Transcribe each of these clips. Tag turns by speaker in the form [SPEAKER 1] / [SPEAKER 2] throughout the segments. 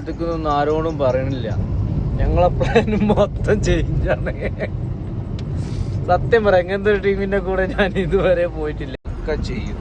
[SPEAKER 1] ഇതൊന്നും ആരോടും പറയണില്ല. ഞങ്ങളെ പ്ലാൻ മൊത്തം ചേഞ്ചാണ്. സത്യം പറയാം, ഇങ്ങനത്തെ ഒരു ടീമിന്റെ കൂടെ ഞാൻ ഇതുവരെ പോയിട്ടില്ല. ഒക്കെ ചെയ്യും.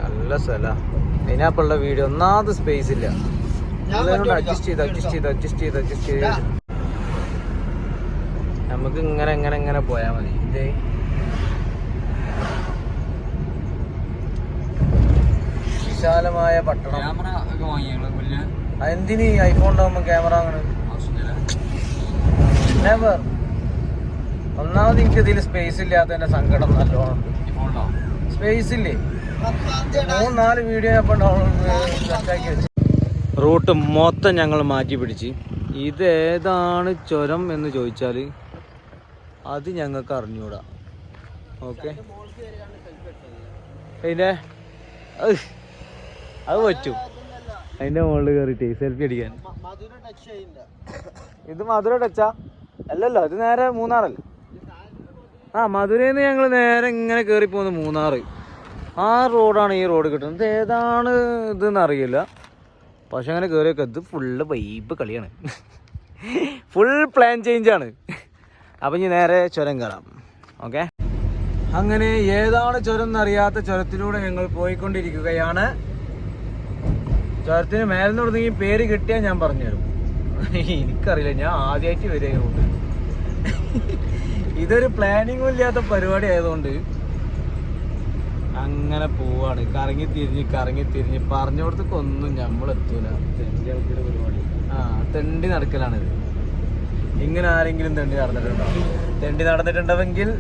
[SPEAKER 1] നല്ല സ്ഥല. അതിനാപ്പുള്ള വീഡിയോ ഒന്നാമത് സ്പേസ് ഇല്ല. അഡ്ജസ്റ്റ് ചെയ്ത് നമുക്ക് ഇങ്ങനെ പോയാ മതി. ഇതേ വിശാലമായ പട്ടണം. എന്തിന് ഐഫോൺ ഉണ്ടാവുമ്പോ ക്യാമറ അങ്ങനെ നെവർ. ഒന്നാമത് എനിക്ക് ഇതിൽ സ്പേസ് ഇല്ലാത്തതിന്റെ സങ്കടം നല്ലോണം. സ്പേസ് ഇല്ലേ? 3-4 വീഡിയോ സെറ്റാക്കി വെച്ചു. റൂട്ട് മൊത്തം ഞങ്ങൾ മാറ്റി പിടിച്ച്. ഇതേതാണ് ചുരം എന്ന് ചോദിച്ചാൽ അത് ഞങ്ങൾക്ക് അറിഞ്ഞൂടാ. ഓക്കെ, അതിൻ്റെ അത് പറ്റും. അതിൻ്റെ മുകളിൽ കയറിയിട്ട് സെൽഫി അടിക്കാൻ. ഇത് മധുര ടച്ചാ അല്ലല്ലോ, ഇത് നേരെ മൂന്നാറല്ലേ? മധുരയിൽ നിന്ന് ഞങ്ങൾ നേരെ ഇങ്ങനെ കയറി പോകുന്നത് മൂന്നാറ്. ആ റോഡാണ് ഈ റോഡ് കിട്ടുന്നത്. ഏതാണ് ഇതെന്ന് അറിയില്ല. പക്ഷെ അങ്ങനെ കയറിയൊക്കെ ഇത് ഫുള്ള് വൈബ് കളിയാണ്. ഫുൾ പ്ലാൻ ചേഞ്ചാണ്. അപ്പം ഇനി നേരെ ചുരം കയറാം. ഓക്കെ, അങ്ങനെ ഏതാണ് ചുരം എന്നറിയാത്ത ചുരത്തിലൂടെ ഞങ്ങൾ പോയിക്കൊണ്ടിരിക്കുകയാണ്. ചുരത്തിന് മേലെന്ന് തുടങ്ങി പേര് കിട്ടിയാൽ ഞാൻ പറഞ്ഞുതരും. എനിക്കറിയില്ല, ഞാൻ ആദ്യമായിട്ട് വരികയുണ്ട്. ഇതൊരു പ്ലാനിങ്ങും ഇല്ലാത്ത പരിപാടി ആയതുകൊണ്ട് അങ്ങനെ പോവാണ്. കറങ്ങി തിരിഞ്ഞ് പറഞ്ഞോടത്തേക്കൊന്നും നമ്മളെത്തൂല. പരിപാടി തെണ്ടി നടക്കലാണിത്. ഇങ്ങനെ ആരെങ്കിലും തെണ്ടി നടന്നിട്ടുണ്ടോ? തെണ്ടി നടന്നിട്ടുണ്ടെങ്കിൽ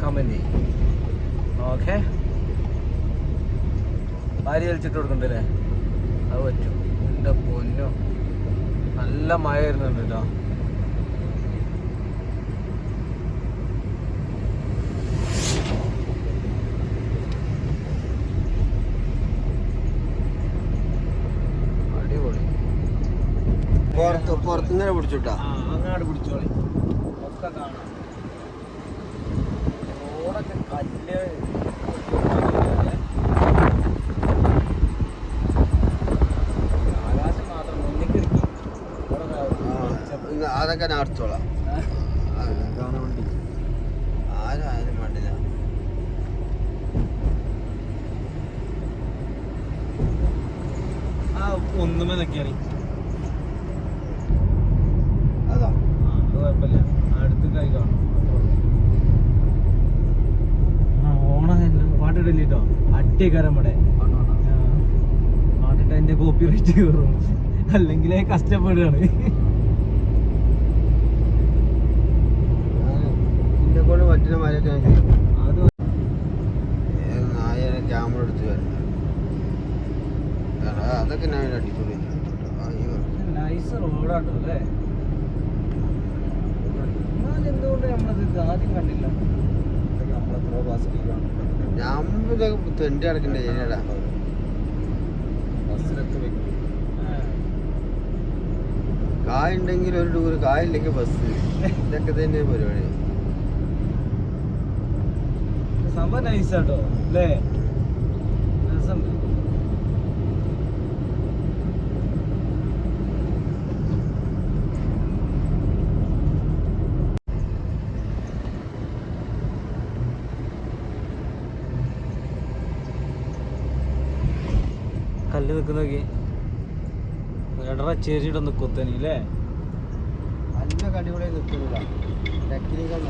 [SPEAKER 1] കമന്റ് ചെയ്യും. ഓക്കെ, വാരി വലിച്ചിട്ട് കൊടുക്കണ്ടല്ലേ? അത് പറ്റും. എൻ്റെ പൊന്നോ, നല്ല മഴ വരുന്നുണ്ട് കേട്ടോ.
[SPEAKER 2] പുറത്തുനിന്ന് പിടിച്ചോട്ടാ.
[SPEAKER 1] അങ്ങാട് പിടിച്ചോളി. ഒക്കെ കാണാം. റോഡൊക്കെ കല്ല്. ആകാശം മാത്രം മുന്നിൽ കിടക്കി.
[SPEAKER 2] അതൊക്കെ ഞാൻ അടിച്ചോളാം.
[SPEAKER 1] വണ്ടി
[SPEAKER 2] ആരും വേണ്ടില്ല.
[SPEAKER 1] ഒന്നുമേ നോക്കിയാണ്. പാട്ടിടല്ലോ അടിയക്കാരൻ ഇവിടെ പാട്ടിട്ട എന്റെ കോപ്പി റൈറ്റ് കയറും. അല്ലെങ്കിൽ കഷ്ടപ്പെടുകയാണ്.
[SPEAKER 2] പറ്റുന്ന മരൊക്കെ അത് ക്യാമറ എടുത്ത് വരുന്നത് അതൊക്കെ ഞാൻ അടിപൊളി.
[SPEAKER 1] നൈസ് റോഡാട്ടോ അല്ലേ? എന്തുകൊണ്ട് നമ്മളത് ആദ്യം കണ്ടില്ല? നമ്മളെത്ര
[SPEAKER 2] ഞാൻ തെണ്ടി നടക്കണ്ടേ ഏരിയടാ.
[SPEAKER 1] ബസ്സിലൊക്കെ വെക്കും.
[SPEAKER 2] കായുണ്ടെങ്കിൽ ഒരു ടൂർ, കായില്ലെങ്കിൽ ബസ്. ഇതൊക്കെ തന്നെ പരിപാടി.
[SPEAKER 1] സംഭവം നൈസാട്ടോ അല്ലേ? രസമുണ്ട്. കല്ല് നിൽക്കുന്നോക്കി എടറ ചേരിയിട്ടൊന്ന് കുത്തനി അല്ലേ?
[SPEAKER 2] നല്ല കടിപൊളി നിൽക്കുന്നില്ല. ടെക്നിക്കൽ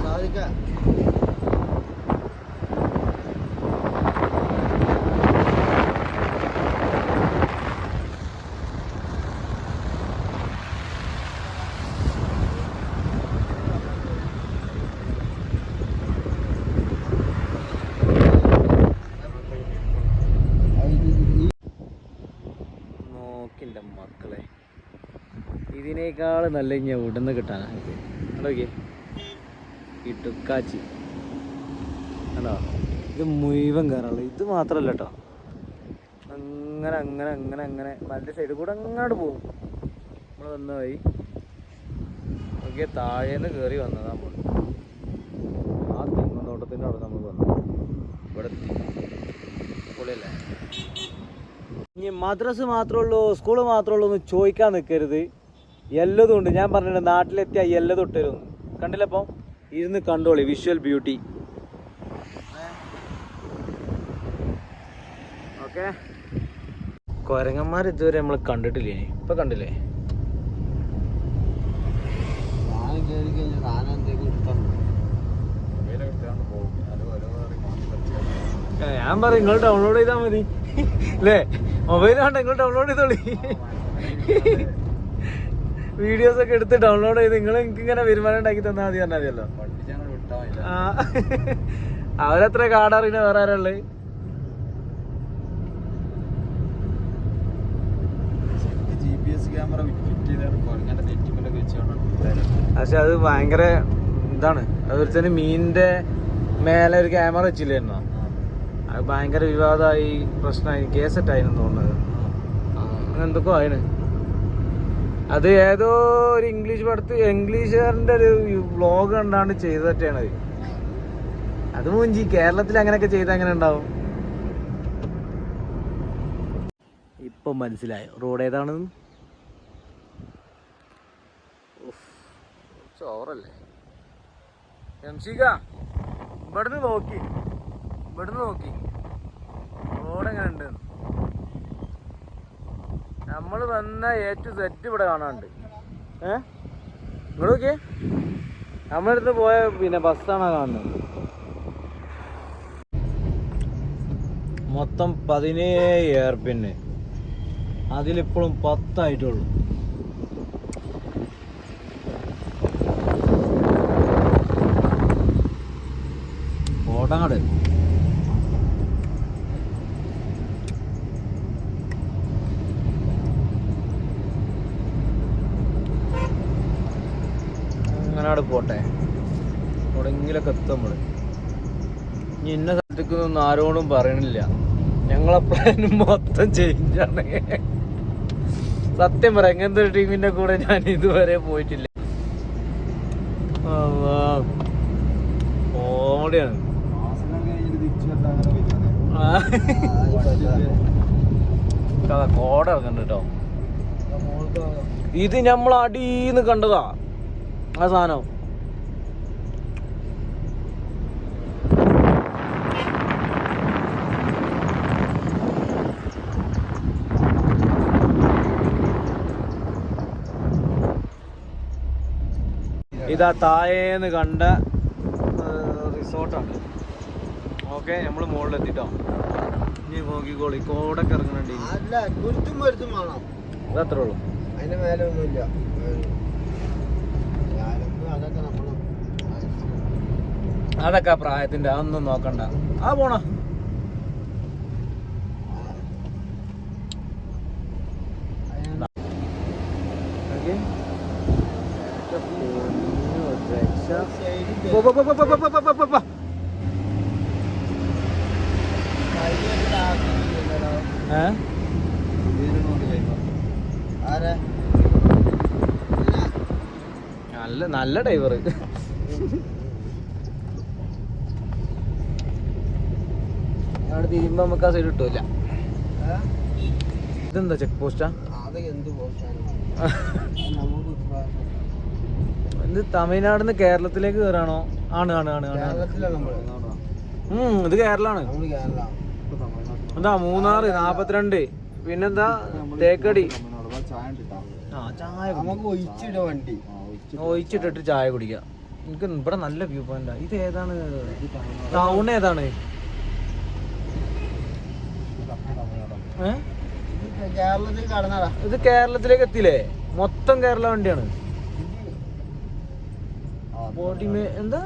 [SPEAKER 2] സാധിക്ക.
[SPEAKER 1] മക്കളെ, ഇതിനേക്കാൾ നല്ല ഞാൻ ഉടന്ന് കിട്ടാനാണ്. നോക്കിയേ ഈ ടുക്കാച്ചി കണ്ടോ? ഇത് മുഴുവൻ കയറാനുള്ളത്. ഇത് മാത്രമല്ല കേട്ടോ, അങ്ങനെ അങ്ങനെ അങ്ങനെ അങ്ങനെ നല്ല സൈഡിൽ കൂടെ അങ്ങോട്ട് പോകും. നമ്മൾ വന്ന വഴി നോക്കിയ താഴേന്ന് കയറി വന്നതാണ് നമ്മൾ. ആ തെങ്ങുതോട്ടത്തിൻ്റെ അവിടെ നമ്മൾ വന്നത്.
[SPEAKER 2] ഇവിടെ
[SPEAKER 1] പൊളിയല്ലേ? ഇനി മദ്രസ് മാത്രമേ ഉള്ളൂ സ്കൂള് മാത്രമേ ഉള്ളൂ എന്ന് ചോദിക്കാൻ നിൽക്കരുത്. എല്ലതും ഉണ്ട്. ഞാൻ പറഞ്ഞിട്ടുണ്ട് നാട്ടിലെത്തിയാൽ എല്ലതും ഇട്ടുതരും. കണ്ടില്ല അപ്പം ഇരുന്ന് കണ്ടോളി. Visual beauty. ഓക്കെ, കൊരങ്ങന്മാർ ഇതുവരെ നമ്മൾ കണ്ടിട്ടില്ലേ? ഇപ്പൊ കണ്ടില്ലേ? ഞാൻ പറയും നിങ്ങൾ ഡൗൺലോഡ് ചെയ്താൽ മതി അല്ലേ? മൊബൈൽ വേണ്ട, നിങ്ങൾ ഡൗൺലോഡ് ചെയ്തോളി. വീഡിയോസ് ഒക്കെ എടുത്ത് ഡൗൺലോഡ് ചെയ്ത് നിങ്ങൾ എനിക്ക് ഇങ്ങനെ വരുമാനം ഉണ്ടാക്കി തന്നാൽ മതി പറഞ്ഞാൽ മതിയല്ലോ. ആ അവരെത്ര കാടറിയുന്ന വേറെ ആരുള്ളത്? പക്ഷെ അത് ഭയങ്കര ഇതാണ്. അതുപോലെ തന്നെ മീനിന്റെ മേലെ ഒരു ക്യാമറ വെച്ചില്ലായിരുന്നോ? അത് ഭയങ്കര വിവാദമായി, പ്രശ്നമായി, കേസറ്റായിരുന്നു തോന്നുന്നത്. എന്തൊക്കെ ആയിന്. അത് ഏതോ ഒരു ഇംഗ്ലീഷുകാരൻ്റെ ഒരു വ്ലോഗ് കണ്ടാണ്ട് ചെയ്തിട്ടാണ് അത്. മൂഞ്ചി കേരളത്തിൽ അങ്ങനെയൊക്കെ ചെയ്ത് അങ്ങനെ ഉണ്ടാവും. ഇപ്പം മനസ്സിലായോ റോഡ് ഏതാണെന്ന്? ചോറല്ലേ ഇവിടുന്ന് നോക്കി റോഡ് എങ്ങനെ ഉണ്ട്? നമ്മൾ വന്ന A to Z ഇവിടെ കാണാനുണ്ട്. ഇങ്ങോട്ട് നോക്കിയേ. നമ്മളടുത്ത് പോയ പിന്നെ ബസ്സാണ് കാണുന്നത്. മൊത്തം 17 എയർപിന്ന്, അതിലിപ്പോഴും 10 ആയിട്ടുള്ളൂ. കോട്ടങ്ങാട് അങ്ങനാട് പോട്ടെ. എവിടെങ്കിലൊക്കെ എത്തുമ്പോൾ ഇനി ഇന്ന സ്ഥലത്തേക്കൊന്നും ആരോടും പറയണില്ല. ഞങ്ങളെ പ്ലാൻ മൊത്തം ചേഞ്ചാണ്. സത്യം പറയാം, ഇങ്ങനത്തെ ഒരു ടീമിന്റെ കൂടെ ഞാൻ ഇതുവരെ പോയിട്ടില്ല. ഓടിയാണ് കോട ഇറങ്ങുന്നുണ്ട് കേട്ടോ. ഇത് നമ്മൾ അടീന്ന് കണ്ടതാ ആ സാധനം. ഇതാ താഴേന്ന് കണ്ട റിസോർട്ടാണ്. ഓക്കെ, നമ്മൾ മുകളിലെത്തിട്ടോ. ഇനി നോക്കിക്കോളി, കോടൊക്കെ ഇറങ്ങണുണ്ട്. അതത്രേ ഉള്ളൂ,
[SPEAKER 2] അതിന്റെ മേലെ ഒന്നുമില്ല.
[SPEAKER 1] അതൊക്കെ പ്രായത്തിന്റെ, അതൊന്നും നോക്കണ്ട. ആ പോണ നല്ല ഡ്രൈവർ. അവിടെ തിരുമ്പോ നമുക്ക് ആ സൈഡ് കിട്ടൂല. ഇതെന്താ ചെക്ക് പോസ്റ്റാ? ഇത് തമിഴ്നാടിന്ന് കേരളത്തിലേക്ക് കയറാണോ? ആണ് ആണ് ആണ് ഇത് കേരളാണ്. എന്താ മൂന്നാറ് 42, പിന്നെന്താ തേക്കടി. ഒഴിച്ചിട്ടിട്ട് ചായ കുടിക്കാം. എനിക്ക് ഇവിടെ നല്ല വ്യൂ പോയിന്റാ. ഇത് ഏതാണ് ടൗൺ? ഏതാണ്? ഇത് കേരളത്തിലേക്ക് എത്തിയില്ലേ? മൊത്തം കേരള വണ്ടിയാണ്. എന്താ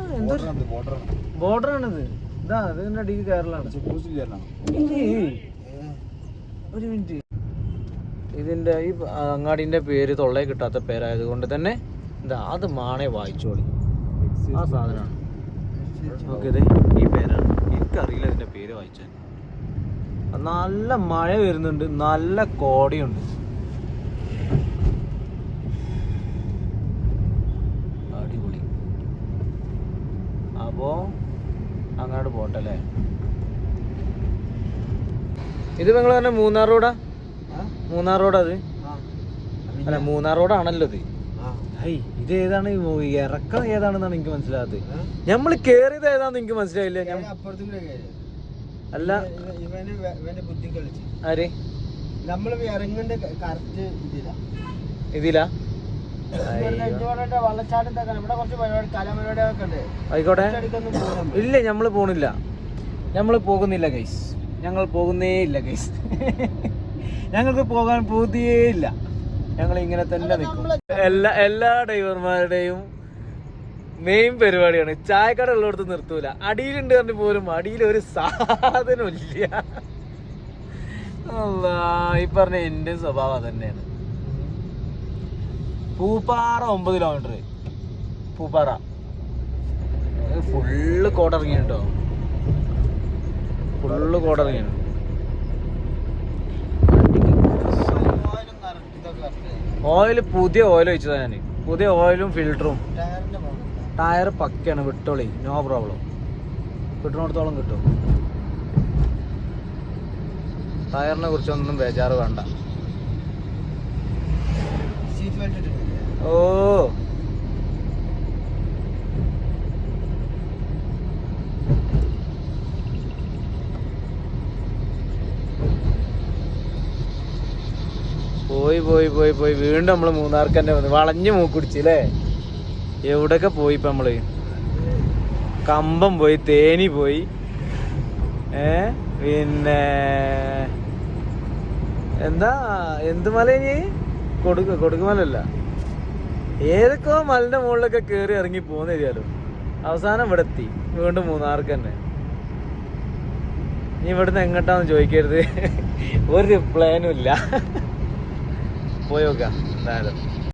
[SPEAKER 1] ബോർഡർ ആണിത്. ഇതാ ഇതിന്റെ അടിയിൽ കേരളാണ്. ഒരു മിനിറ്റ്, ഇതിന്റെ ഈ അങ്ങാടിന്റെ പേര് തൊള്ളേ കിട്ടാത്ത പേരായത് കൊണ്ട് തന്നെ എന്താ അത് മാണേ വായിച്ചോളി. ആ സാധനമാണ്. നോക്കിയത് ഈ പേരാണ്. എനിക്കറിയില്ല ഇതിന്റെ പേര് വായിച്ചാൽ. നല്ല മഴ വരുന്നുണ്ട്, നല്ല കോടയുണ്ട്. അടിപൊളി. അപ്പോ അങ്ങോട്ട് പോട്ടെ അല്ലേ? ഇത് നിങ്ങൾ പറഞ്ഞ മൂന്നാർ റോഡാ?
[SPEAKER 2] ആ?
[SPEAKER 1] മൂന്നാർ റോഡാ അത്?
[SPEAKER 2] ആ.
[SPEAKER 1] അല്ല മൂന്നാർ റോഡാണല്ലോ ഇത്.
[SPEAKER 2] ആ.
[SPEAKER 1] ഹൈ ഇത് ഏതാണ് ഇറക്കം ഏതാണെന്നാണ് എനിക്ക് മനസ്സിലാകാത്തത്.
[SPEAKER 2] ആ?
[SPEAKER 1] ഞമ്മള് കേറിയത് ഏതാന്ന് എനിക്ക് മനസ്സിലായില്ല.
[SPEAKER 2] ഞാൻ അപ്പുറത്തും കൂടെ കയറി.
[SPEAKER 1] അല്ല
[SPEAKER 2] ഇവന്റെ ബുദ്ധി കളിച്ച്
[SPEAKER 1] ആര്
[SPEAKER 2] നമ്മൾ ഇറങ്ങേണ്ട കറക്റ്റ് ഇതിലാ.
[SPEAKER 1] ഇതിലാ?
[SPEAKER 2] വെള്ളച്ചാട്ടം ഇവിടെ കുറച്ച് പരിപാടി കലാപരിപാടികളൊക്കെ ഉണ്ട്.
[SPEAKER 1] ആയിക്കോട്ടെ.
[SPEAKER 2] ഒറ്റയടിക്കൊന്നും പോകാൻ
[SPEAKER 1] ഇല്ല ഞമ്മള് പോണില്ല, ഞമ്മള് പോകുന്നില്ല ഗൈസ്. ഞങ്ങൾ പോകുന്നേ ഇല്ല ഗൈസ്. ഞങ്ങൾക്ക് പോകാൻ പൂതിയേ ഇല്ല. ഞങ്ങൾ ഇങ്ങനെ തന്നെ നിൽക്കും. എല്ലാ ഡ്രൈവർമാരുടെയും മെയിൻ പരിപാടിയാണ് ചായക്കട ഉള്ളിടത്ത് നിർത്തൂല. അടിയിലുണ്ട് പറഞ്ഞ് പോലും അടിയിൽ ഒരു സാധനം ഇല്ല. ഈ പറഞ്ഞ എന്റെ സ്വഭാവം തന്നെയാണ്. പൂപ്പാറ 9 കിലോമീറ്റർ. പൂപ്പാറ ഫുള്ള് കോടിറങ്ങിട്ടോ, ഫുള്ള് കോടിറങ്ങിയാണ്. ഓയിൽ പുതിയ ഓയിൽ ഒഴിച്ചതാ ഞാൻ. പുതിയ ഓയിലും ഫിൽറ്ററും ടയർ പക്കയാണ്. വിട്ടോളി, നോ പ്രോബ്ലം. കിട്ടുന്നിടത്തോളം കിട്ടും. ടയറിനെ കുറിച്ചൊന്നും ബേജാറ് വേണ്ട. ഓ പോയി പോയി പോയി പോയി വീണ്ടും നമ്മള് മൂന്നാർക്ക് തന്നെ വന്നു. വളഞ്ഞു മൂക്കുടിച്ചില്ലേ? എവിടെയൊക്കെ പോയി ഇപ്പൊ നമ്മള്. കമ്പം പോയി, തേനി പോയി, പിന്നെ എന്താ എന്ത് മല ഇനി? കൊടുക്കുമലല്ല, ഏതൊക്കെ മലന്റെ മുകളിലൊക്കെ കേറി ഇറങ്ങി പോന്ന് തരികയാലോ. അവസാനം ഇവിടെ എത്തി വീണ്ടും മൂന്നാർക്ക് തന്നെ. നീ ഇവിടുന്ന് എങ്ങോട്ടാന്ന് ചോദിക്കരുത്, ഒരു പ്ലാനും ഇല്ല. പോയി നോക്കാം എന്തായാലും.